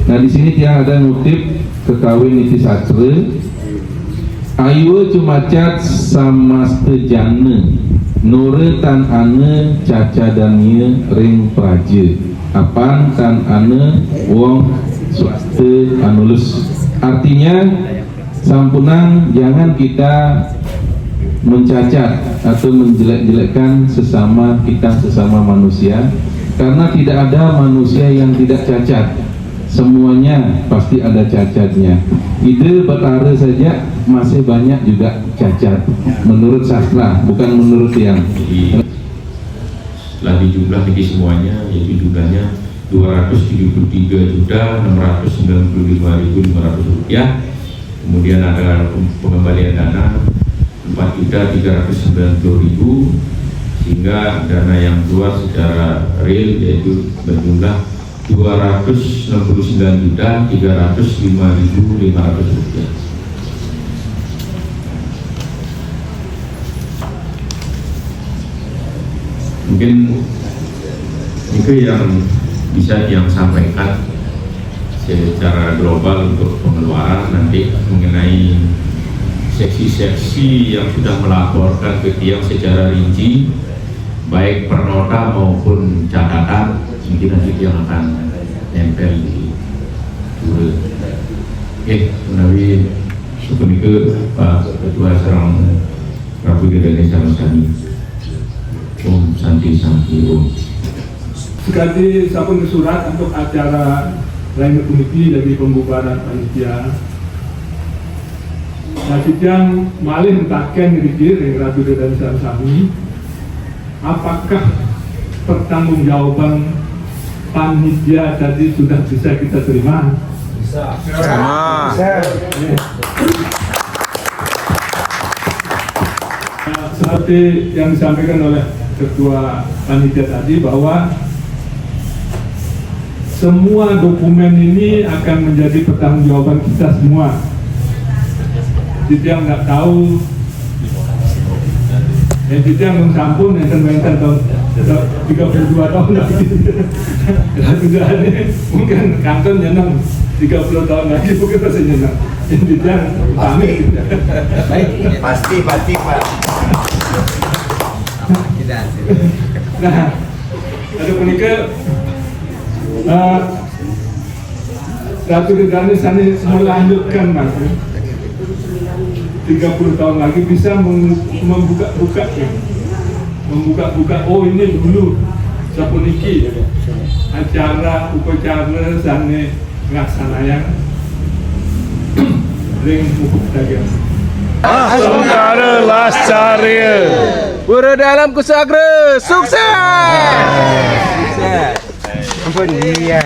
Nah di sini tiang ada ngutip kekawin iti satre, ayu cumacat sama stejane, nure tan ane caca dania ring praja, apan tan ane wong swasta anulus. Artinya sampunang jangan kita mencacat atau menjelek-jelekkan sesama kita, sesama manusia, karena tidak ada manusia yang tidak cacat, semuanya pasti ada cacatnya. Ide Betara saja masih banyak juga cacat menurut sastra, bukan menurut yang. Setelah dijumlah ini semuanya, yaitu jumlahnya Rp273.695.500. Kemudian ada pengembalian dana 4.390.000, sehingga dana yang keluar secara real yaitu berjumlah Rp269.305.500. Mungkin itu yang bisa yang sampaikan secara global untuk pengeluaran. Nanti mengenai seksi-seksi yang sudah melaporkan ke tiang secara rinci, baik per nota maupun catatan, mungkin nanti yang akan nempel di turut. Menawi sepenuhnya Pak Ketua Serang Prabu Gedane Sarasani. Om Santi Santi Om. Ganti sabun surat untuk acara lain komiti dari pembubaran panitia. Nah, yang malih mentaken diri yang Ratu dan Sarasani, apakah pertanggungjawaban panitia tadi sudah bisa kita terima? Bisa. Nah, seperti yang disampaikan oleh Ketua Panitia tadi, bahwa semua dokumen ini akan menjadi pertanggungjawaban kita semua. Jadi yang nggak tahu, yang jadi yang mencampur yang terbayangkan tahun 32 tahun lagi, sudah ada mungkin kantor nyenang 30 tahun lagi mungkin masih nyenang. Jadi yang pamit. Baik, pasti Pak. Nah, ada penikah Ratu Gedane Sani melanjutkan Mas, 30 tahun lagi bisa membuka-buka, oh ini dulu sapuniki acara upacara Sani nglaksanayan ring mukuk dagang. Saudara Lascaria berdalam kusagra, sukses. Ampun dia.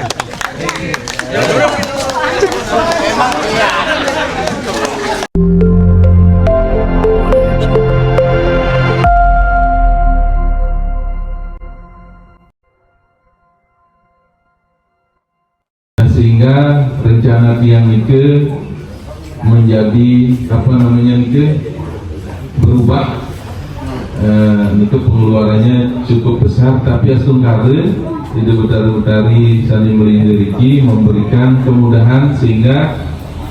Sehingga rencana tiang nike menjadi berubah. Itu pengeluarannya cukup besar, tapi Astungkare tidak Betari Sani Melinggeriki memberikan kemudahan sehingga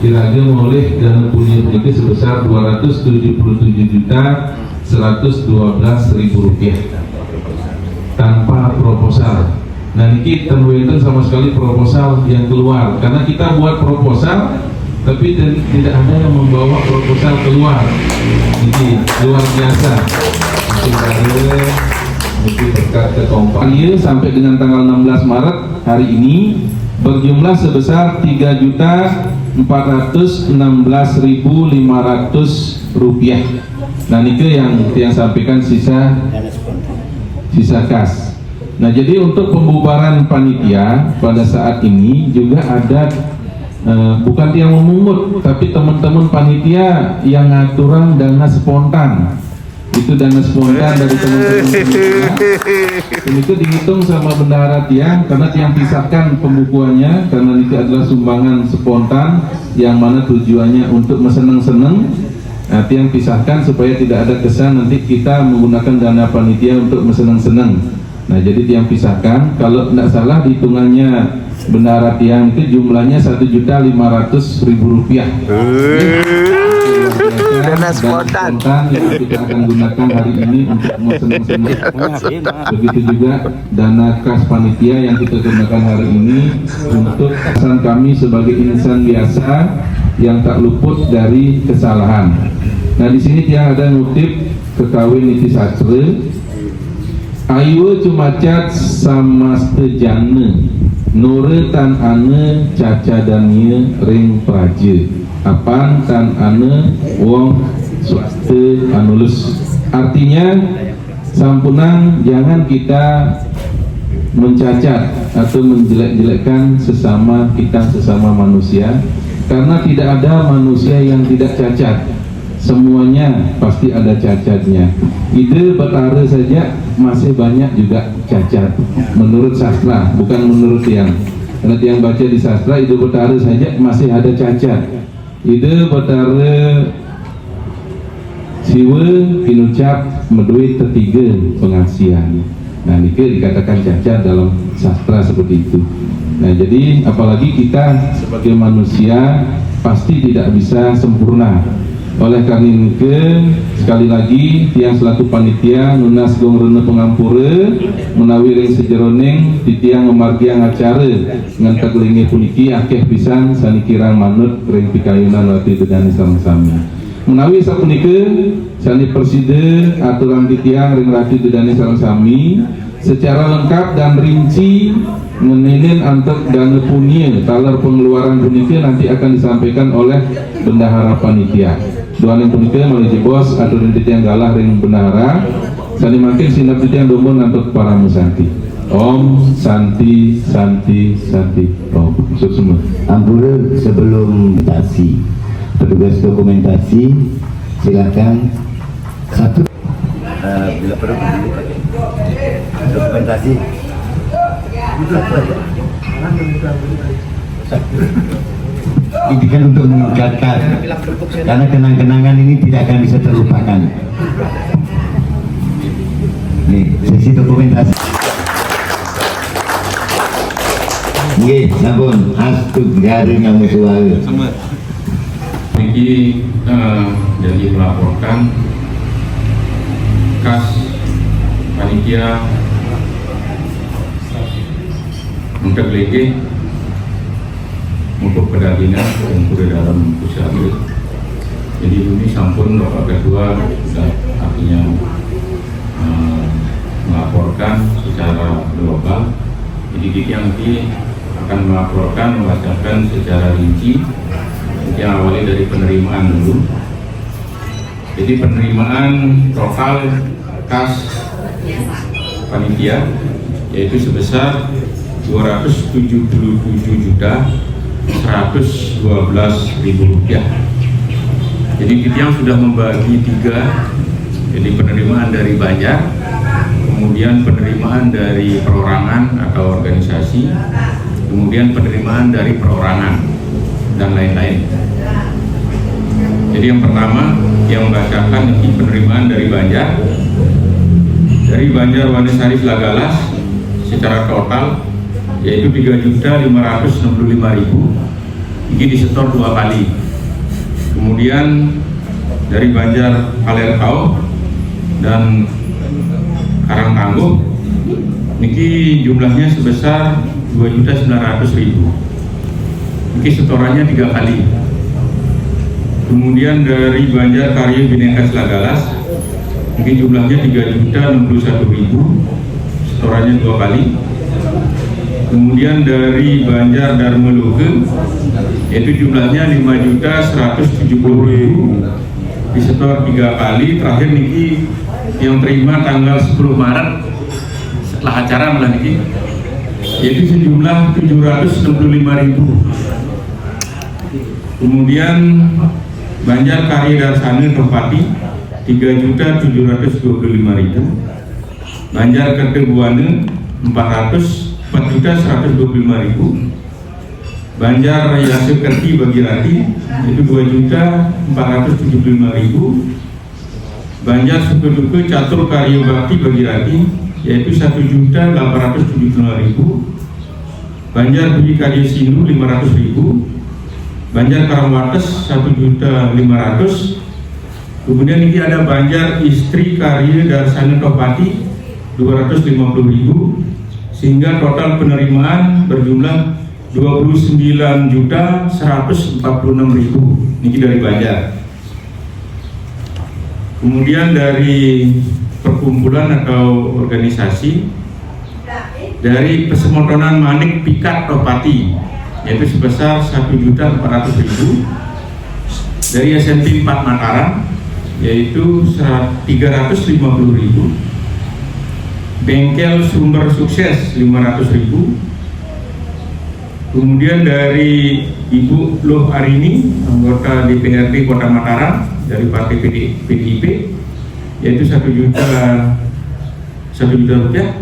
diragam oleh dana punya sedikit sebesar Rp277.112.000 tanpa proposal. Nah ini tentunya sama sekali proposal yang keluar, karena kita buat proposal tapi tidak ada yang membawa proposal keluar. Ini luar biasa. Mungkin berkat kekompakan sampai dengan tanggal 16 Maret hari ini berjumlah sebesar Rp3.416.500. Nah ini yang sampaikan sisa kas. Nah jadi untuk pembubaran panitia pada saat ini juga ada bukan yang memungut, tapi teman-teman panitia yang ngaturan dana spontan. Itu dana spontan dari teman-teman panitia. Dan itu dihitung sama bendahara tiang, karena tiang pisahkan pembukuannya, karena itu adalah sumbangan spontan yang mana tujuannya untuk seneng-seneng. Nah, tiang pisahkan supaya tidak ada kesan nanti kita menggunakan dana panitia untuk seneng-seneng. Nah jadi tiang pisahkan, kalau tidak salah hitungannya bendahara tiang itu jumlahnya Rp1.500.000. Dana spontan yang kita akan gunakan hari ini untuk mesen-mesen. Begitu juga dana kas panitia yang kita gunakan hari ini untuk pesan kami sebagai insan biasa yang tak luput dari kesalahan. Nah di sini tiang ada ngutip kekawin Niti Sastre. Ayu cumacat sama stejane nure tan ane caca dania ring praje apan tan ane wong swasta anulus. Artinya sampunang jangan kita mencacat atau menjelek-jelekkan sesama kita, sesama manusia, karena tidak ada manusia yang tidak cacat. Semuanya pasti ada cacatnya. Ide Betara saja masih banyak juga cacat menurut sastra, bukan menurut tiang. Karena tiang baca di sastra, ide Betara saja masih ada cacat. Ide Betara siwa kinucap medui ketiga pengasihan. Nah ini dikatakan cacat dalam sastra seperti itu. Nah jadi apalagi kita sebagai manusia pasti tidak bisa sempurna. Oleh karena itu sekali lagi tiang selaku panitia nunas gong rene pengampura menawi ring sejeroning di tiang memargiang acara ngan taglinge puniki akeh pisan sanikirang manut ring pikayunan wati dedani sama-sami. Menawi sapunika sani perside aturan di tiang ring rati dedani sama-sami secara lengkap dan rinci menilin antek dana punia talar pengeluaran punika nanti akan disampaikan oleh bendahara panitia. Doan yang punika melalui bos atau rintit yang galah ring bendahara sani makin sinap yang dombon untuk para musanti. Om Santi Santi Santi Om semua. Ampura sebelum dokumentasi, petugas dokumentasi silakan satu Bila perlu dokumentasi. ini kan untuk meningkatkan, karena kenang-kenangan ini tidak akan bisa terlupakan. Nih, sesi dokumentasi. Nggih, sampun astu garing kamu suara. Ini jadi melaporkan kas panitia untuk lege untuk pedagingan yang sudah dalam usaha. Jadi ini sampun Bapak Ketua sudah artinya melaporkan secara global. Jadi kita nanti akan melaporkan, membacakan secara rinci. Yang awalnya dari penerimaan dulu. Jadi penerimaan total kas panitia yaitu sebesar Rp277.112.000. Jadi kita yang sudah membagi tiga, jadi penerimaan dari Banjar, kemudian penerimaan dari perorangan atau organisasi, kemudian penerimaan dari perorangan dan lain-lain. Jadi yang pertama yang membacakan ini penerimaan dari Banjar Wanesari Lagalas secara total yaitu 3.565.000. Ini disetor 2 kali. Kemudian dari Banjar Kalerkau dan Karangtangguh niki jumlahnya sebesar 2.900.000. Niki setorannya 3 kali. Kemudian dari Banjar Karya Bineka Lagalas niki jumlahnya 3.061.000, setorannya 2 kali. Kemudian dari Banjar Dharma Luge itu jumlahnya 5.170.000, disetor 3 kali. Terakhir niki yang terima tanggal 10 Maret setelah acara malah niki yaitu sejumlah 765.000. Kemudian Banjar Karya Darsana Tempati 3.725.000. Banjar Kertebuana 4.125.000. Banjar Raya Sekerti Bagirati itu 2.475.000. Banjar Sukeduke Catur Karya Bakti Bagirati yaitu 1.875.000, Banjar Budi Kadya Sindu 500.000, Banjar Karangwates 1.500.000. Kemudian ini ada Banjar Istri Karya Darsani Topati 250.000, sehingga total penerimaan berjumlah 29.146.000. Ini dari Banjar. Kemudian dari perkumpulan atau organisasi dari Pesemotonan Manik Pikat Topati, yaitu sebesar 1.400.000. Dari SMP 4 Mataram, yaitu 350.000. Bengkel Sumber Sukses 500.000. Kemudian dari Ibu Loh Arini, anggota DPRD Kota Mataram dari Partai PDIP, yaitu 1 juta rupiah.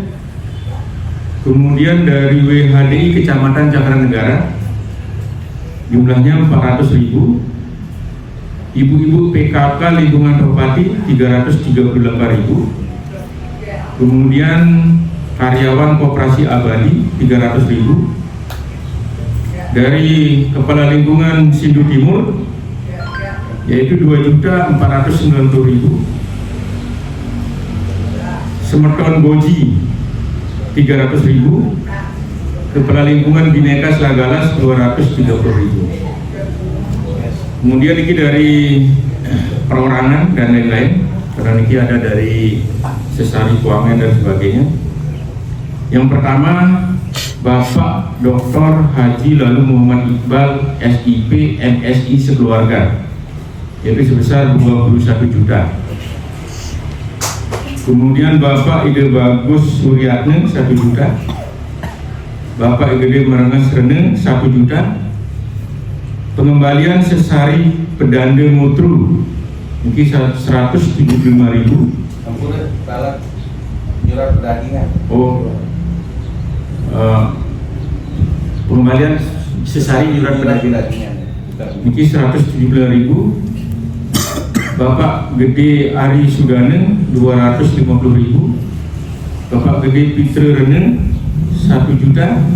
Kemudian dari WHDI Kecamatan Cakranegara, jumlahnya 400.000. Ibu-ibu PKK Lingkungan Topati 338.000. Kemudian karyawan Koperasi Abadi 300.000. Dari Kepala Lingkungan Sindu Timur, yaitu 2.490.000. Semeton Boji 300.000. Kepala Lingkungan Bineka Slagalas 230.000. Kemudian ini dari perorangan dan lain-lain, karena ini ada dari Sesari Keuangan dan sebagainya. Yang pertama, Bapak Dr. Haji Lalu Muhammad Iqbal SIP MSI sekeluarga, yaitu sebesar 21 juta. Kemudian Bapak Ide Bagus Suryatne 1 juta. Bapak Gede Merenges Rene 1 juta. Pengembalian Sesari Pedande Mutru mungkin 175.000. Pengembalian Sesari Yuran Pedagingan mungkin 175.000. Bapak Gede Ari Sudane 250.000. Bapak Gede Fitri Rene 1 juta.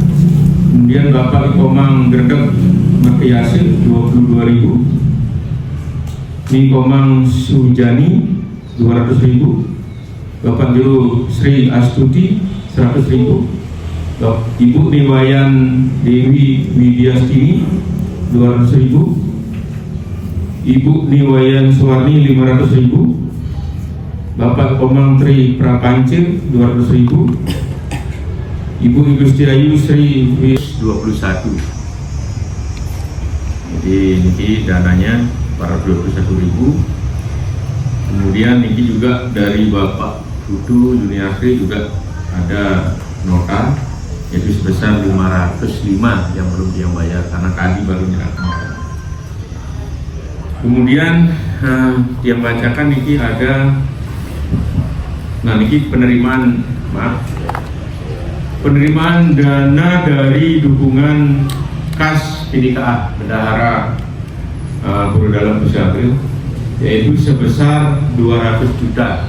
Kemudian Bapak Ikomang Gerdek Makiasi 22.000. Nikomang Sujani 200.000. Bapak Juru Sri Astuti 100.000. Ibu Niwayan Dewi Widyastini 200.000. Ibu Niwayan Suwarni 500.000. Bapak Komang Tri Prapancir 200.000. Ibu Igustiayu Sri 21. Jadi ini dananya 421.000. Kemudian ini juga dari Bapak Dudu Juniasri juga ada nota, yaitu sebesar 505 yang belum dia bayar karena tadi baru nyerahkan. Kemudian yang bacakan ini ada, nah ini penerimaan dana dari dukungan kas PDKA Bendahara Guru Dalam Pusat, yaitu sebesar 200 juta,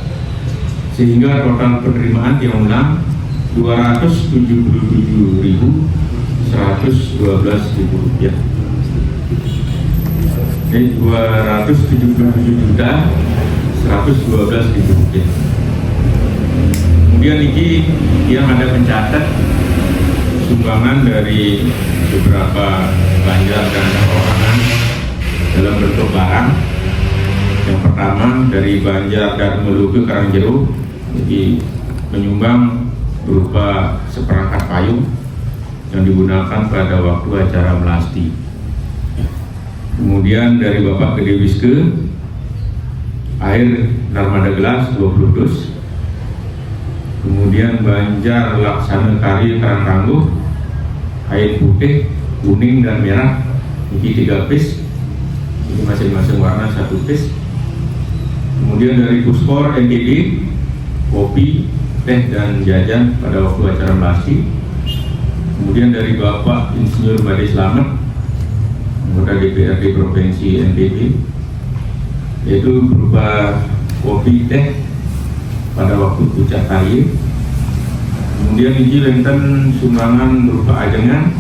sehingga total penerimaan yang ulang 277.112 rupiah. Jadi 277.112 rupiah. Kemudian ini yang ada mencatat sumbangan dari beberapa Banjar dan perorangan dalam bentuk barang. Yang pertama dari Banjar dan Meluku Karangjeruk, jadi menyumbang berupa seperangkat payung yang digunakan pada waktu acara melasti. Kemudian dari Bapak Gede Wiske, air Narmada gelas 20 dus. Kemudian Banjar Laksana Kari Karangtangguh, air putih, kuning dan merah, ini 3 piece, ini masing-masing warna 1 piece. Kemudian dari Puspor NTB, kopi, teh dan jajan pada waktu acara melasti. Kemudian dari Bapak Insinyur Bade Slamet, anggota DPRD Provinsi NTB, yaitu berupa kopi, teh pada waktu puncak karya. Kemudian ini wonten sumbangan berupa ajengan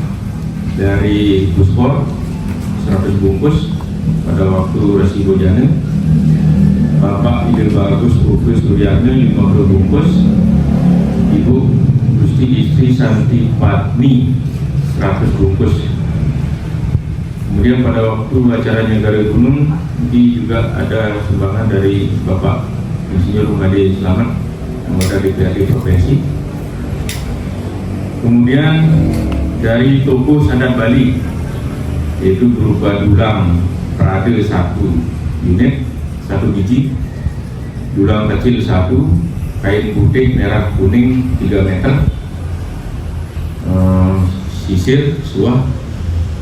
dari Puspor 100 bungkus pada waktu Resi Bojane. Bapak Ide Bagus Upi Suryani 50 bungkus, Ibu Gusti Istri Santi Padmi 100 bungkus. Kemudian pada waktu acara Nyegar Gunung ini juga ada sumbangan dari Bapak Insinyur Mungade Slamet, anggota DPRD Provinsi. Kemudian dari toko Sandat Bali, yaitu berupa dulang Prade 1 unit, 1 biji, dulang kecil 1, kain putih merah kuning 3 meter, sisir, suah,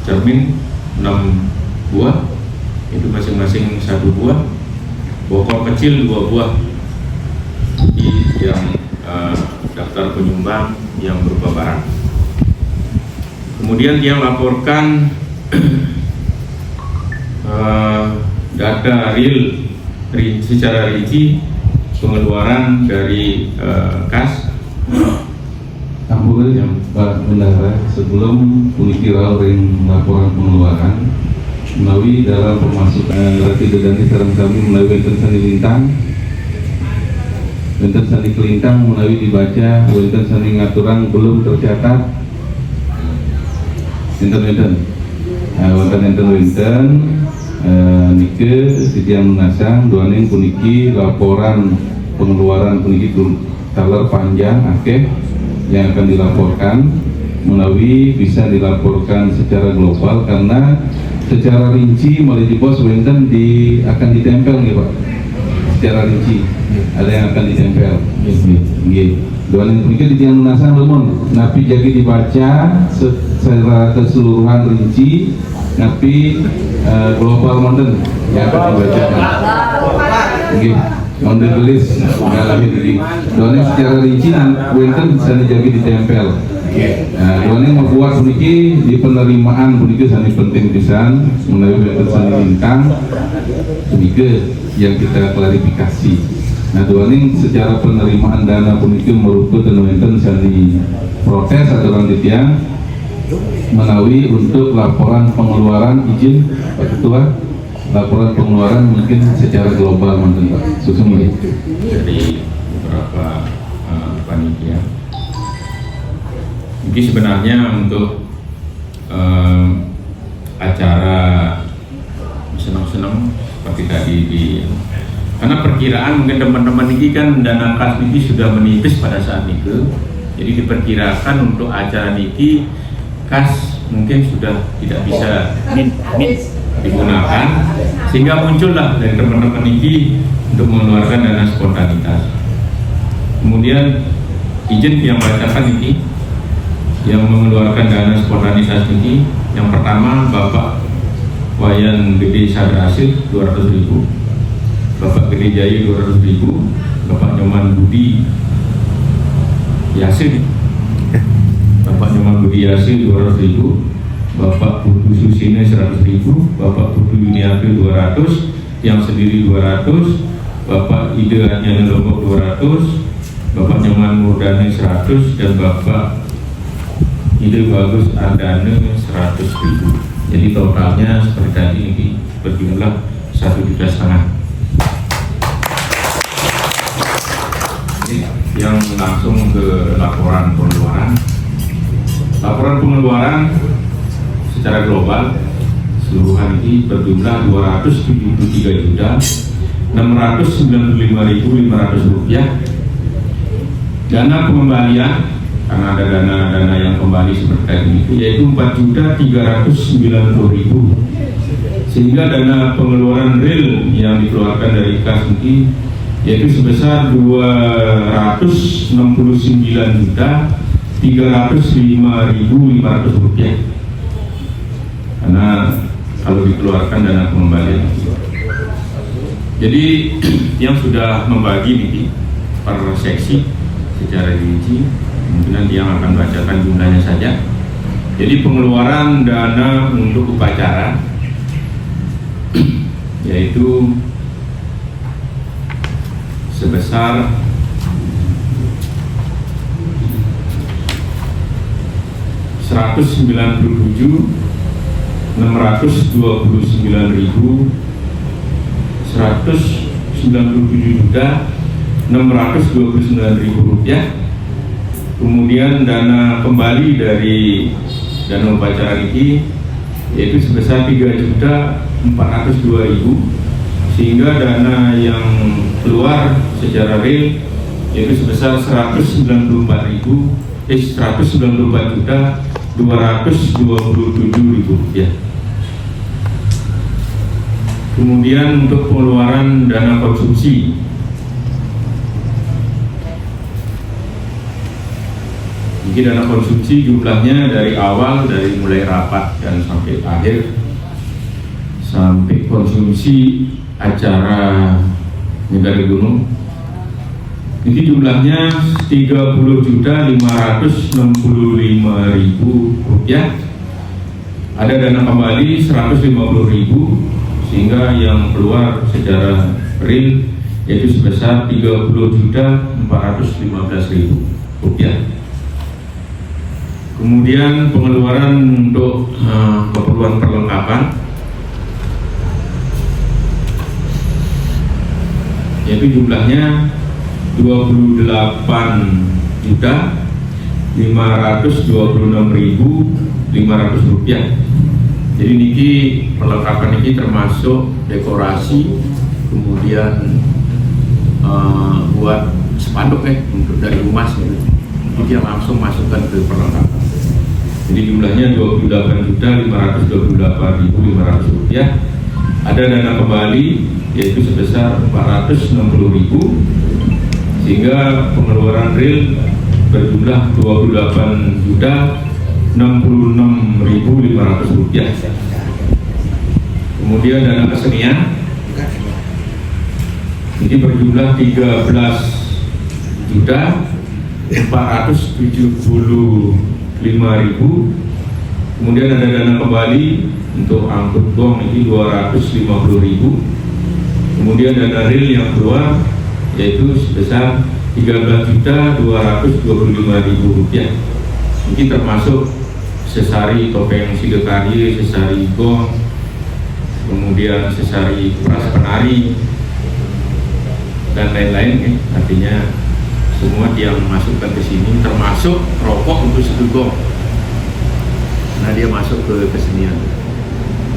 cermin 6 buah, itu masing-masing 1 buah, bokor kecil 2 buah, yang daftar penyumbang yang berupa barang. Kemudian dia laporkan data real secara rinci pengeluaran dari kas. Ampun Pak Bendahara, sebelum puniki ring laporan pengeluaran melalui dalam pemasukan rati dedani sarang kami melalui wonten sani lintang, wonten sani kelintang melalui dibaca, wonten sani ngaturan belum tercatat, wonten nike sediang menasang duaning puniki laporan pengeluaran puniki taler panjang akeh yang akan dilaporkan melalui bisa dilaporkan secara global karena secara rinci melalui di pos wenten akan ditempel nih Pak, secara rinci ada yang akan ditempel duaning puniki di tiang menasang lemon napi jadi dibaca secara keseluruhan rinci tapi global modern yang akan dibacakan. On the list mengalami ini. Doanya secara rinci wenten bisa dijaga ditempel. Doanya membuat puniki di penerimaan puniki sangat penting pisan melalui wenten sani lintang puniki yang kita klarifikasi. Nah doanya secara penerimaan dana puniki merupakan wenten sani protes atau lanjutnya melalui untuk laporan pengeluaran izin Pak Ketua, laporan pengeluaran mungkin secara global mungkin Pak Susumi dari beberapa panitia. Jadi sebenarnya untuk acara senang-senang seperti tadi karena perkiraan mungkin teman-teman ini kan dana kas ini sudah menipis pada saat itu, jadi diperkirakan untuk acara niki kas mungkin sudah tidak bisa digunakan, sehingga muncullah dari teman-teman ini untuk mengeluarkan dana spontanitas. Kemudian izin yang bacakan ini yang mengeluarkan dana spontanitas ini, yang pertama Bapak Wayan Gede Sadrasil 200.000, Bapak Gede Jaya 200.000, Bapak Nyoman Budi Yasin, Bapak Nyoman Budi Yasin 200.000, Bapak Putu Susine 100.000, Bapak Putu Yuniake 200, yang sendiri 200, Bapak Ide Anyane Lombok 200, Bapak Nyoman Murdane 100, dan Bapak Ide Bagus Andane 100.000. Jadi totalnya seperti tadi ini berjumlah 1,5 juta. Yang langsung ke laporan pengeluaran. Laporan pengeluaran secara global seluruhan ini berjumlah 273.695.500 rupiah. Dana pengembalian karena ada dana yang kembali seperti ini yaitu 4.390.000, sehingga dana pengeluaran real yang dikeluarkan dari kas ini yaitu sebesar 269.305.500 rupiah. Karena kalau dikeluarkan dana pengembalian. Jadi yang sudah membagi ini per seksi secara rinci, mungkin nanti yang akan bacakan jumlahnya saja. Jadi pengeluaran dana untuk upacara yaitu sebesar Rp197.629.000. Kemudian dana kembali dari dana upacara ini yaitu sebesar Rp3.402.000, sehingga dana yang keluar secara real yaitu sebesar Rp194.227.000. Kemudian untuk pengeluaran dana konsumsi, jadi dana konsumsi jumlahnya dari awal, dari mulai rapat dan sampai akhir, sampai konsumsi acara Negara Gunung, ini jumlahnya Rp30.565.000. Ada dana kembali Rp150.000, sehingga yang keluar secara real yaitu sebesar Rp30.415.000. Kemudian pengeluaran untuk keperluan perlengkapan yaitu jumlahnya Rp28.526.500. Jadi niki perlengkapan ini termasuk dekorasi, kemudian buat spanduk untuk dari rumah gitu. Jadi yang langsung masukkan ke perlengkapan. Jadi jumlahnya Rp28.528.500. Ada dana kembali yaitu sebesar Rp460.000, sehingga pengeluaran real berjumlah Rp28.066.500. Kemudian dana kesenian ini berjumlah Rp13.475.000. Kemudian ada dana kembali untuk angkut gong ini Rp250.000. Kemudian dana real yang keluar yaitu sebesar Rp13.225.000. Ini termasuk sesari topeng Sidekarye, sesari gong, kemudian sesari pras penari dan lain-lain. Artinya semua yang masukkan ke sini, termasuk rokok untuk satu gong. Nah, dia masuk ke kesenian.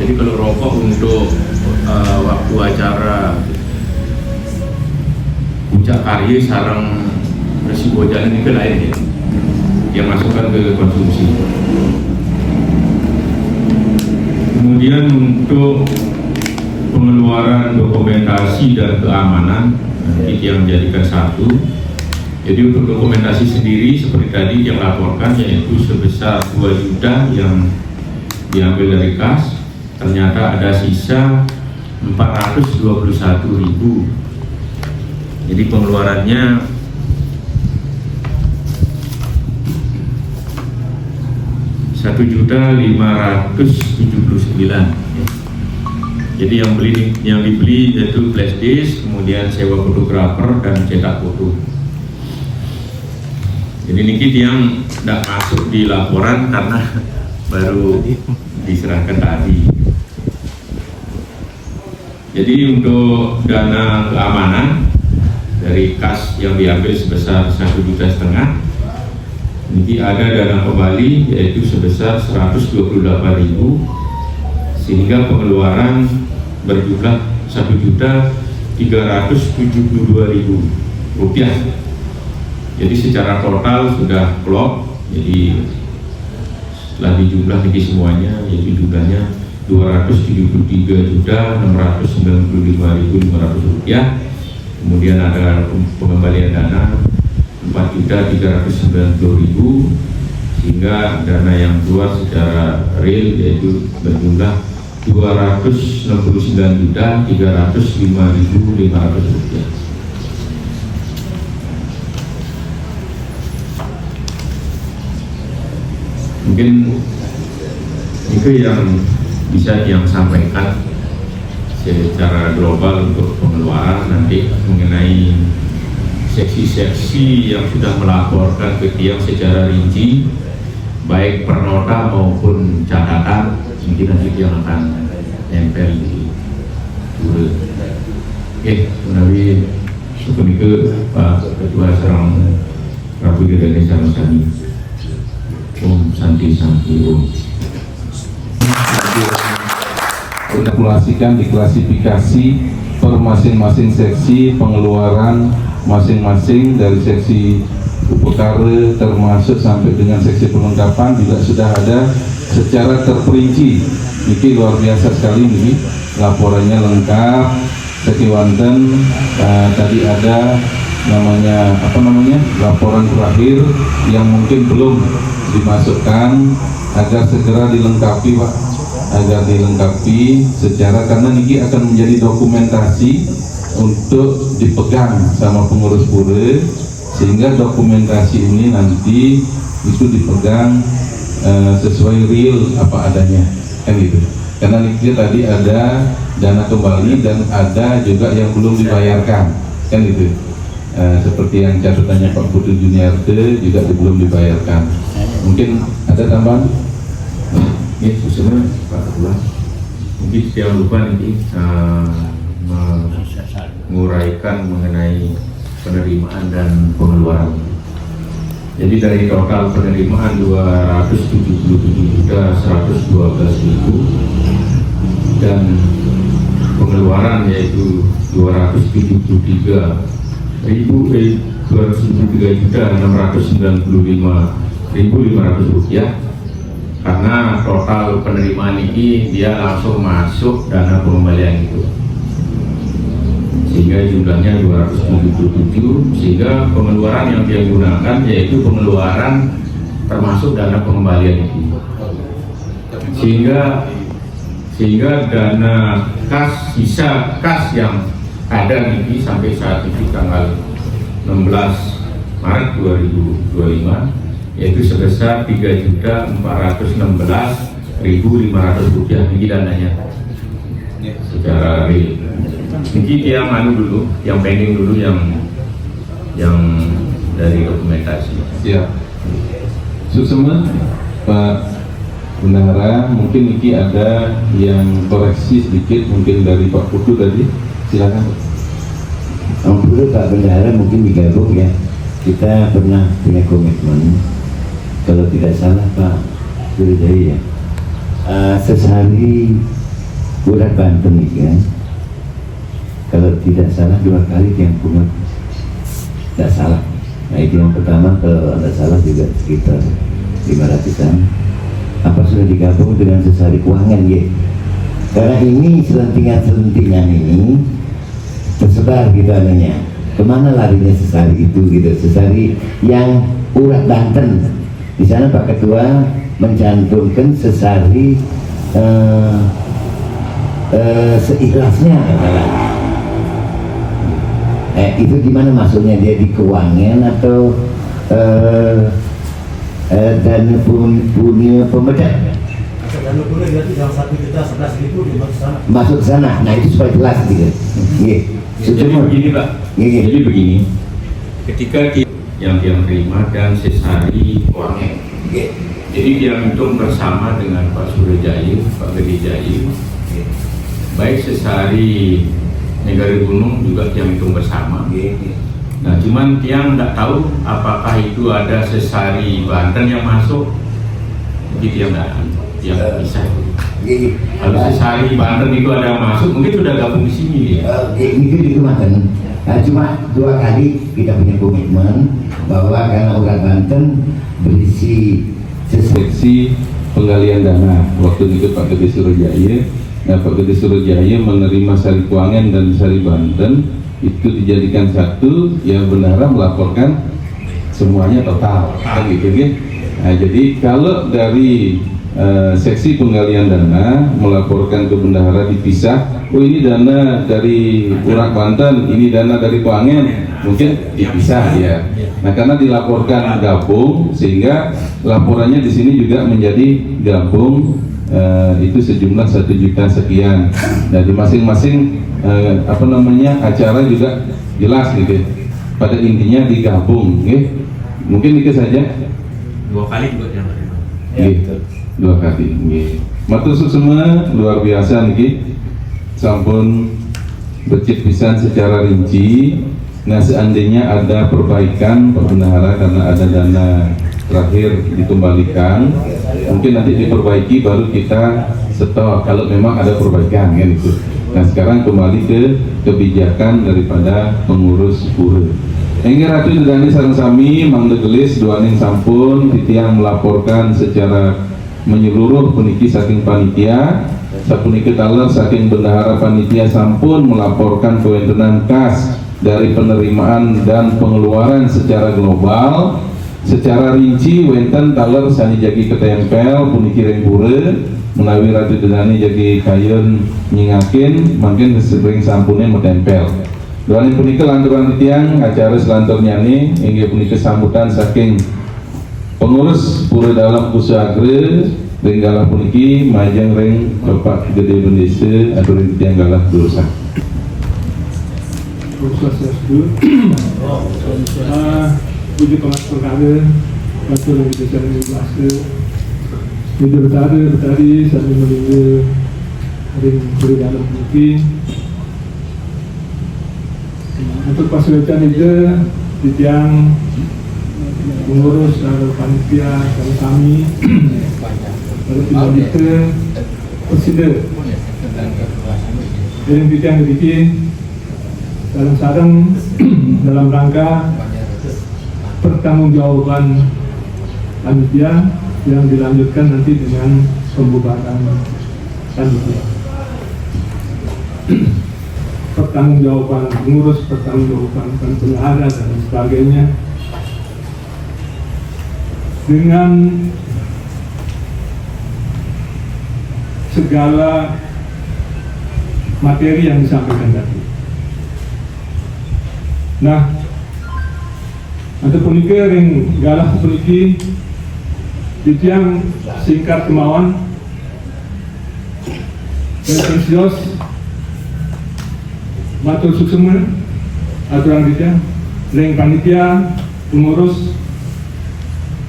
Jadi kalau rokok untuk waktu acara puncak karya sarang Resi Bojan ini ke lain ya, yang masukkan ke konsumsi. Kemudian untuk pengeluaran dokumentasi dan keamanan itu yang menjadikan satu. Jadi untuk dokumentasi sendiri seperti tadi yang laporkan yaitu sebesar 2 juta yang diambil dari kas, ternyata ada sisa 421.000. Jadi pengeluarannya Rp1.579.000. Jadi yang dibeli yaitu flash disk, kemudian sewa fotografer dan cetak foto. Jadi niki yang tidak masuk di laporan karena baru diserahkan tadi. Jadi untuk dana keamanan dari kas yang diambil sebesar 1,5 juta, ini ada dana kembali yaitu sebesar 128.000, sehingga pengeluaran berjumlah Rp1.372.000. Jadi secara total sudah klop. Jadi setelah dijumlah ini semuanya, yaitu jumlahnya Rp273.695.500. Kemudian ada pengembalian dana Rp4.390.000, sehingga dana yang keluar secara real yaitu berjumlah Rp269.305.500. Mungkin itu yang bisa yang sampaikan secara global untuk pengeluaran. Nanti mengenai seksi-seksi yang sudah melaporkan ke tiang secara rinci baik pernota maupun catatan mungkin nanti yang akan nempel di Pura. Oke, menawi sebelum itu Pak Ketua Serang Prabu Gede Sarasani. Om Santi Santi Om. Dikalkulasikan, diklasifikasi per masing-masing seksi pengeluaran masing-masing dari seksi upekare termasuk sampai dengan seksi perlengkapan juga sudah ada secara terperinci. Ini luar biasa sekali ini, laporannya lengkap. Seksi wonten tadi ada laporan terakhir yang mungkin belum dimasukkan agar segera dilengkapi Pak, agar dilengkapi secara, karena ini akan menjadi dokumentasi untuk dipegang sama pengurus pura, sehingga dokumentasi ini nanti itu dipegang sesuai real apa adanya, kan gitu. Karena ini tadi ada dana kembali dan ada juga yang belum dibayarkan, kan gitu. Seperti yang catatannya Pak Putu Juniarte juga belum dibayarkan. Mungkin ada tambahan? Ini khususnya Pak Ketua, mungkin jangan lupa nanti menguraikan mengenai penerimaan dan pengeluaran. Jadi dari total penerimaan 277.112.000 dan pengeluaran yaitu 273.695.500 rupiah. Karena total penerimaan ini dia langsung masuk dana pengembalian itu, sehingga jumlahnya 277, sehingga pengeluaran yang dia gunakan yaitu pengeluaran termasuk dana pengembalian itu, sehingga dana kas, sisa kas yang ada ini sampai saat ini tanggal 16 Maret 2025 yaitu sebesar 3.416.500 rupiah ini dananya secara real. Mungkin yang dulu, yang pending dulu, yang dari dokumentasi. Siap. Susema Pak Bendahara, mungkin ini ada yang koreksi sedikit mungkin dari Pak Putu tadi, silakan. Dulu Pak Bendahara mungkin digabung ya. Kita pernah punya komitmen, kalau tidak salah Pak Surjaya, sesehari Urat Banten ini kan, kalau tidak salah 2 kali yang pungut, tidak salah. Nah itu yang pertama, kalau tidak salah juga sekitar 500-an. Apa sudah digabung dengan sesehari keuangan ya? Karena ini selentingan-selentingan ini tersebar gitu anehnya. Kemana larinya sesehari itu gitu? Sesehari yang Urat Banten. Di sana Pak Ketua mencantumkan sesehari seikhlasnya adalah. Itu gimana maksudnya, dia di keuangan atau dan punya pembedak? Masuk ke sana. Nah itu supaya jelas gitu. Jadi begini Pak, jadi begini, ketika dia yang terima dan sesari uangnya, jadi dia hitung bersama dengan Pak Surjaya, Pak Gede Jaya, baik sesari Negara Gunung juga dia hitung bersama. Nah cuman dia nggak tahu apakah itu ada sesari Banten yang masuk, jadi dia nggak bisa. Kalau sesari Banten itu ada yang masuk, mungkin sudah gabung di sini ya. Itu makan. Nah, cuma 2 kali kita punya komitmen bahwa karena Urat Banten berisi Seksi penggalian dana waktu itu Pak Gede Surjaya. Nah Pak Gede Surjaya menerima sari keuangan dan sari Banten itu dijadikan satu, yang Bendahara melaporkan semuanya total kan gitu ya. Nah jadi kalau dari seksi penggalian dana melaporkan ke Bendahara dipisah, oh ini dana dari Urat Banten, ini dana dari keuangan, mungkin dipisah ya. Nah karena dilaporkan gabung, sehingga laporannya di sini juga menjadi gabung, itu sejumlah 1 juta sekian. Nah di masing-masing acara juga jelas gitu. Pada intinya digabung, mungkin itu saja. 2 kali juga yang terima. Nggih, 2 kali. Nggih. Matur suwun semua luar biasa niki. Sampun becik pisan secara rinci. Nah, seandainya ada perbaikan Pak Bendahara karena ada dana terakhir dikembalikan, mungkin nanti diperbaiki baru kita setor kalau memang ada perbaikan kan itu. Nah, sekarang kembali ke kebijakan daripada pengurus pura. Enggih Ratu Dedani sareng sami mangga gelis duaning sampun titiang melaporkan secara menyeluruh puniki saking panitia. Sapuniki taler saking bendahara panitia sampun melaporkan kewentenan kas dari penerimaan dan pengeluaran secara global. Secara rinci wenten taler sani jagi ketempel puniki rempure menawi Ratu Dedani jagi kayen nyingakin mungkin sering sampunnya metempel. Doaning punika lanturan tiang acara selantur nyani inggih punika sambutan saking pengurus pura dalam Kusagre ringgalah puniki majeng ring Bapak Gede Indonesia atau ring tiang galah dosa. Puji kemas perkara Batul yang bisa dibahas Itu bertari sambil menunggu ring pura dalam puniki. Untuk fasilitas itu di tiang pengurus atau panitia kalau kami kalau tidak itu presiden yang di tiang dibikin dalam sarang dalam rangka pertanggungjawaban panitia yang dilanjutkan nanti dengan pembubaran panitia. Pertanggungjawaban pengurus, pertanggungjawaban bendahara dan sebagainya dengan segala materi yang disampaikan tadi. Nah, ada puniki ring galah puniki yang singkat kemauan dan tersios matur suksema aturan kita ring panitia pengurus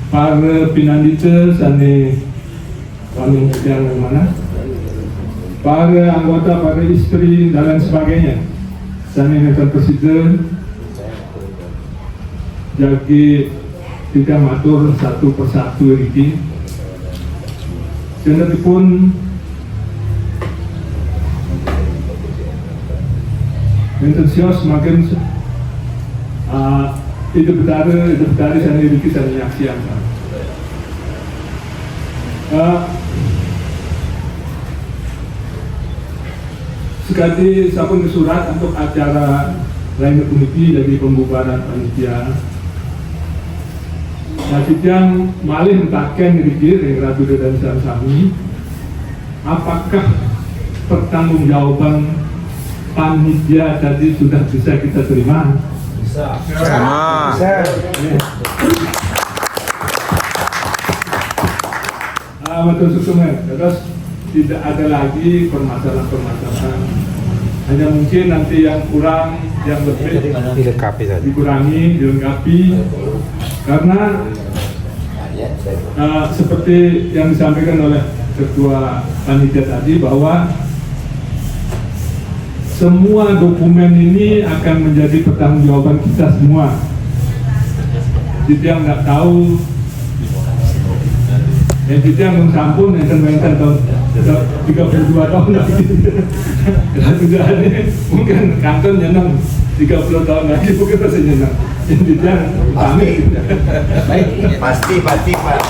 para pinandita sane wanita yang mana para anggota, para istri dan lain sebagainya sane netan presiden jadi kita matur satu persatu ini dan pun intensius makin itu betari sana dikit sana nyaksian sekali sapun surat untuk acara lain komiti dari pembubaran panitia. Nah, yang malih mentakkan diri yang Ratu dan Sami, apakah pertanggungjawaban panitia tadi sudah bisa kita terima? Bisa. Betul susumen. Terus tidak ada lagi permasalahan-permasalahan. Hanya mungkin nanti yang kurang, yang lebih dikurangi, dilengkapi. Karena seperti yang disampaikan oleh Ketua Panitia tadi bahwa semua dokumen ini akan menjadi pertanggungjawaban kita semua. Jadi yang nggak tahu, yang kita yang sampun yang terbayangkan tahun 32 tahun lagi, sudah ada mungkin kantor nyenang 30 tahun lagi mungkin masih nyenang. Jadi kami Baik, pasti Pak.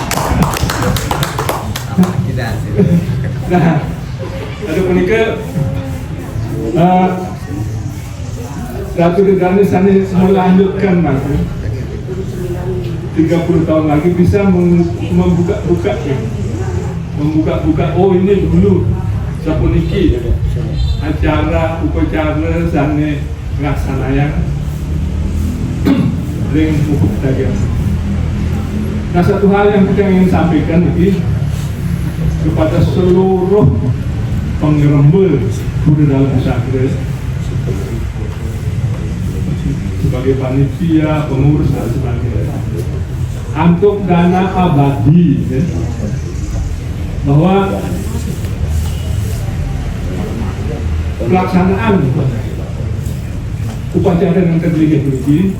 Nah, ada penikah Ratu Dedani sana melanjutkan nanti 30 tahun lagi bisa membuka-buka oh ini dulu sapuniki acara upacara sana ngelaksanaan ring buku dagang. Nah, satu hal yang kita ingin sampaikan ini kepada seluruh pengrembel Pura dalam Kusagre sebagai panitia, pengurus dan sebagainya. Untuk dana abadi, ya, bahwa pelaksanaan upacara yang terdelegasi ini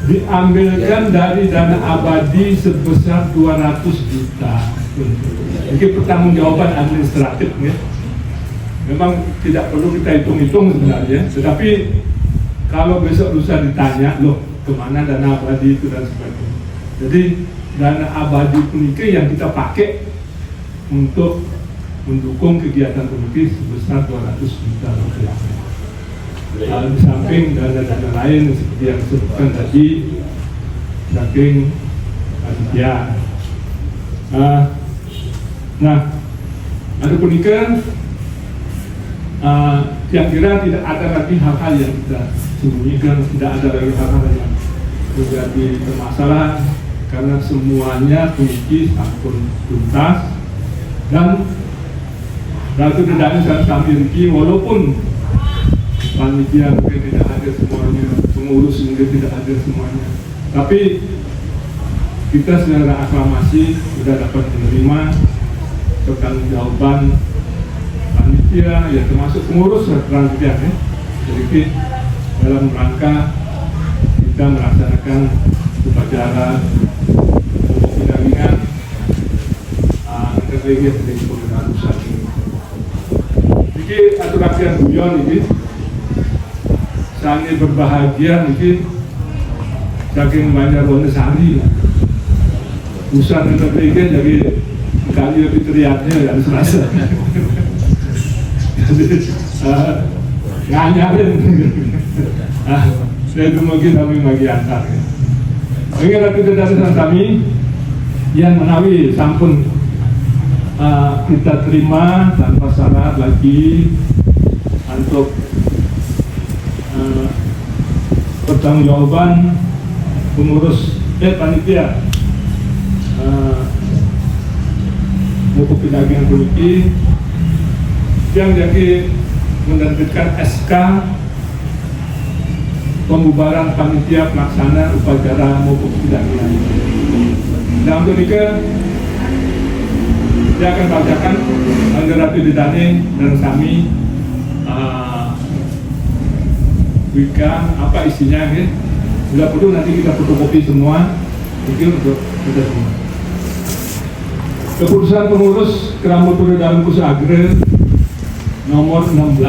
diambilkan dari dana abadi sebesar 200 juta. Jadi pertanggungjawaban administratif ya. Memang tidak perlu kita hitung-hitung sebenarnya, tetapi kalau besok lusa ditanya, loh kemana dana abadi itu dan sebagainya. Jadi dana abadi punike yang kita pakai untuk mendukung kegiatan punike sebesar 200 juta rupiah. Di samping dana-dana lain seperti yang disebutkan tadi, saking panitia. Nah, ada punike. Yang kira tidak ada lagi hal-hal yang kita sembunyikan, tidak ada lagi hal-hal yang menjadi permasalahan karena semuanya puniki sampun tuntas dan Ratu Dedani dan Samirki walaupun panitia mungkin tidak ada semuanya, pengurus mungkin tidak ada semuanya, tapi kita secara aklamasi sudah dapat menerima pertanggungjawaban panitia, ya termasuk pengurus panitia ya, sedikit dalam rangka kita melaksanakan upacara pendampingan interlingis dari penggunaan usaha ini. Jadi aturakan guyon ini sangat berbahagia mungkin saking banyak Wonesari usaha interlingis jadi kali lebih teriaknya ya serasa. Nganyarin saya itu mungkin kami bagi antar ingin Ratu Dedani kami yang menawi sampun kita terima tanpa syarat lagi untuk pertanggungjawaban pengurus panitia buku pedagang puniki yang jadi menerbitkan SK pembubaran panitia pelaksana upacara mogok pedagang. Dalam demikian saya akan bacakan Ratu Dedani dan kami wika apa isinya ya. Bila perlu nanti kita fotokopi semua mungkin untuk kita semua. Keputusan pengurus Keramut Dalam Pusat Agre nomor 16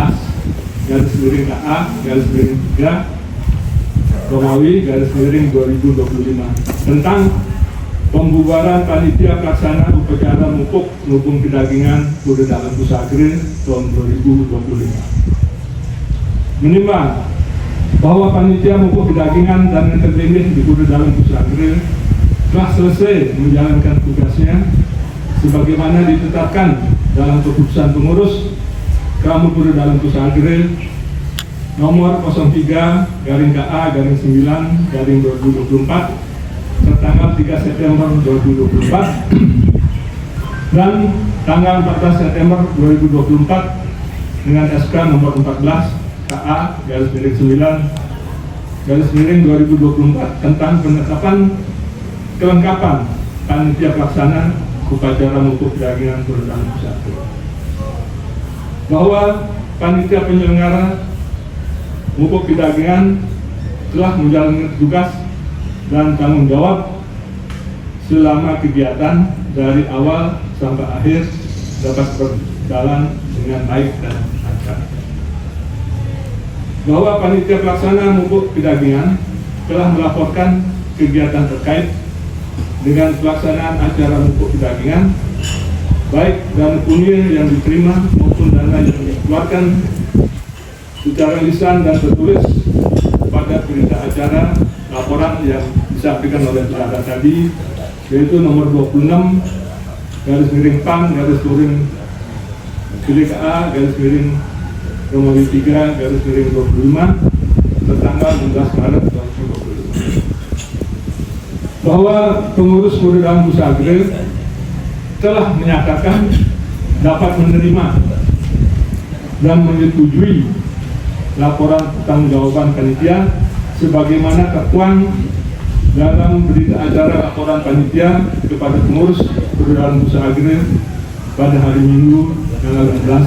garis miring KA garis miring 3 Romawi garis miring 2025 tentang pembubaran panitia pelaksana upacara mupuk maupun pedagangan Kuda Dalam Pusat Agre tahun 2025. Menimbang bahwa panitia mupuk pedagangan dan interlingis di Kuda Dalam Pusat Agre telah selesai menjalankan tugasnya sebagaimana ditetapkan dalam keputusan pengurus Keramut Kuda Dalam Pusat Agre nomor 03-KA-9-2024 tertanggal 3 September 2024 dan tanggal 14 September 2024 dengan SK nomor 14 KA-9-2024 tentang penetapan kelengkapan panitia pelaksana upacara mupuk pedagangan Kuda Dalam Pusat Agre. Bahwa panitia penyelenggara mupuk pedagangan telah menjalankan tugas dan tanggung jawab selama kegiatan dari awal sampai akhir dapat berjalan dengan baik dan lancar. Bahwa panitia pelaksana mupuk pedagangan telah melaporkan kegiatan terkait dengan pelaksanaan acara mupuk pedagangan, baik dana kunir yang diterima maupun dana yang dikeluarkan secara lisan dan tertulis pada berita acara laporan yang disampaikan oleh saudara tadi, yaitu nomor 26 garis miring PAN garis miring KA garis miring Romawi 3 garis miring 25 tertanggal 16 Maret 2025. Bahwa pengurus Kuda Dalam Pusat Agre telah menyatakan dapat menerima dan menyetujui laporan pertanggungjawaban panitia sebagaimana tertuang dalam berita acara laporan panitia kepada pengurus perdagangan usaha agraria pada hari Minggu tanggal 16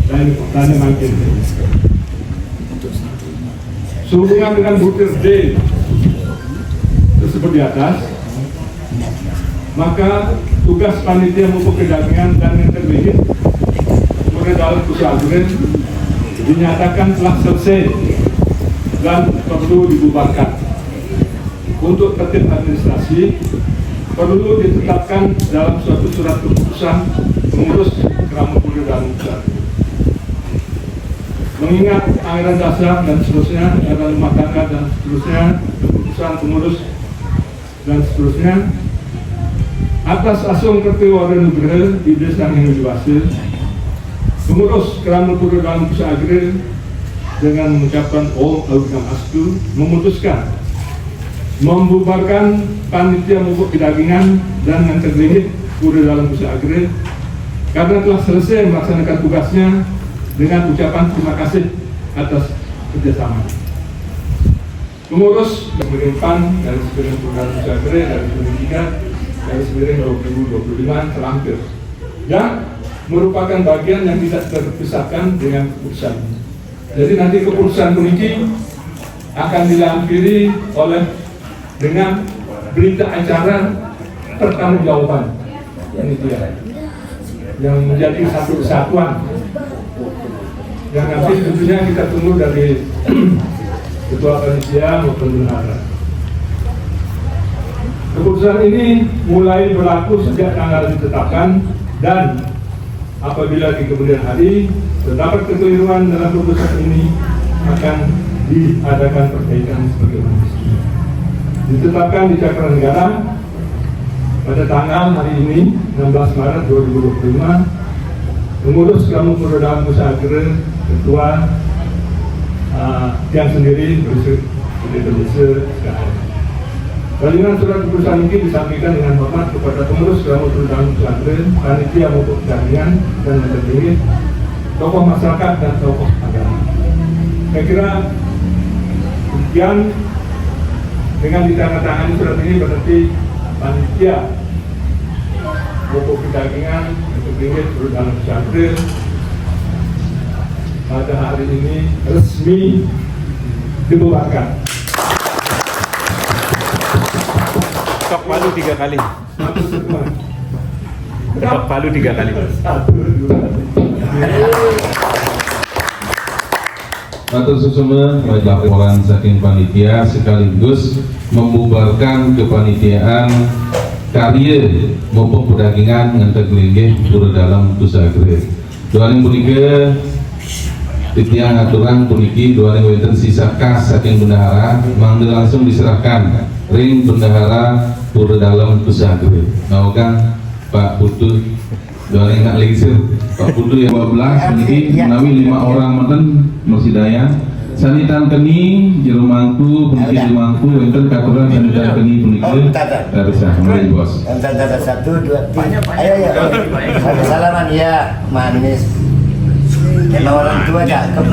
dan tanya makin. Sehubungan dengan butir D tersebut di atas, maka tugas panitia pupuk perdagangan dan intervensi dalam usaha agraria dinyatakan telah selesai dan perlu dibubarkan. Untuk tertib administrasi perlu ditetapkan dalam suatu surat keputusan pengurus Keramut Puri dan Usaha. Mengingat anggaran dasar dan seterusnya, anggaran rumah tangga dan seterusnya, keputusan pengurus dan seterusnya, atas asung Kertiwara Nugraha di Desa Yang Dewasa, pengurus Keramut Puri dan Usaha Agraria dengan mengucapkan Om Augam Astu memutuskan membubarkan panitia pupuk pedagangan dan integrasi Puri dalam usaha agraria karena telah selesai melaksanakan tugasnya dengan ucapan terima kasih atas kerjasama. Pengurus Kemenpan dari Sebenarnya Puri dalam usaha agraria dari 2003 dari Sebenarnya 2025 terlampir yang merupakan bagian yang tidak terpisahkan dengan keputusan. Jadi nanti keputusan ini akan dilampiri oleh dengan berita acara pertanggungjawaban ini dia yang menjadi satu kesatuan yang nanti tentunya kita tunggu dari ketua panitia maupun bendahara. Keputusan ini mulai berlaku sejak tanggal ditetapkan dan apabila di kemudian hari terdapat kekeliruan dalam keputusan ini akan diadakan perbaikan sebagaimana mestinya. Ditetapkan di Cakra Negara pada tanggal hari ini 16 Maret 2025 pengurus Keramut Puri dalam usaha agraria ketua yang sendiri berisi sekarang. Salinan surat keputusan ini disampaikan dengan hormat kepada pengurus Keramut Puri dalam usaha agraria, panitia maupun jaringan dan yang terpilih, tokoh masyarakat dan tokoh agama. Saya kira demikian. Dengan ditandatangani surat ini berarti panitia pupuk pedagangan untuk ringgit Puri dalam usaha agraria pada hari ini resmi dibubarkan. Ketok palu 3 kali. Ketok palu 3 kali. 1, 2, 3. Atau sesungguhnya laporan saking panitia sekaligus membubarkan kepanitiaan karya maupun perdagangan ngantegelinggih Puri dalam usaha agraria. Doaning punika titiang aturan puniki doaning wonten sisa kas saking bendahara mangga langsung diserahkan ring bendahara Puri dalam usaha agraria. Naukang Pak Putu doaning nak lingsir Pak Putu yang 12 puniki menawi 5 orang meten Mersidaya sanitan keni jero mangku puniki jero mangku wonten katuran sanitan keni puniki bisa kembali bos. 1, 2, 3. Ayo. Salaman ya manis. Kalau orang tua cakep. 1,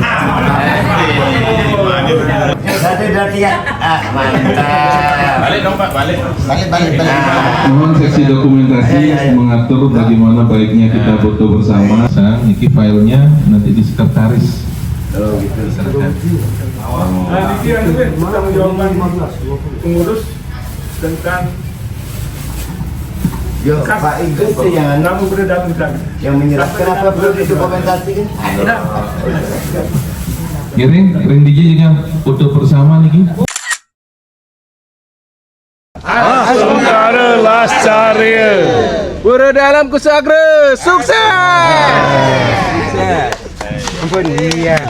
2, 3. Mantap. Balik dong Pak, balik. Balik. Mohon seksi dokumentasi mengatur bagaimana baiknya kita foto bersama. Niki filenya nanti di sekretaris. Oh gitu. Nah, demikian pertanggungjawaban pengurus tentang Yo, Pak Igus itu yang Keramut Puri dalam usaha yang menyerah. Kenapa perlu didokumentasikan? Kiring, ring DJ juga foto bersama niki. Asungkara Lascaria. Puri dalam usaha agraria sukses. Ampun dia.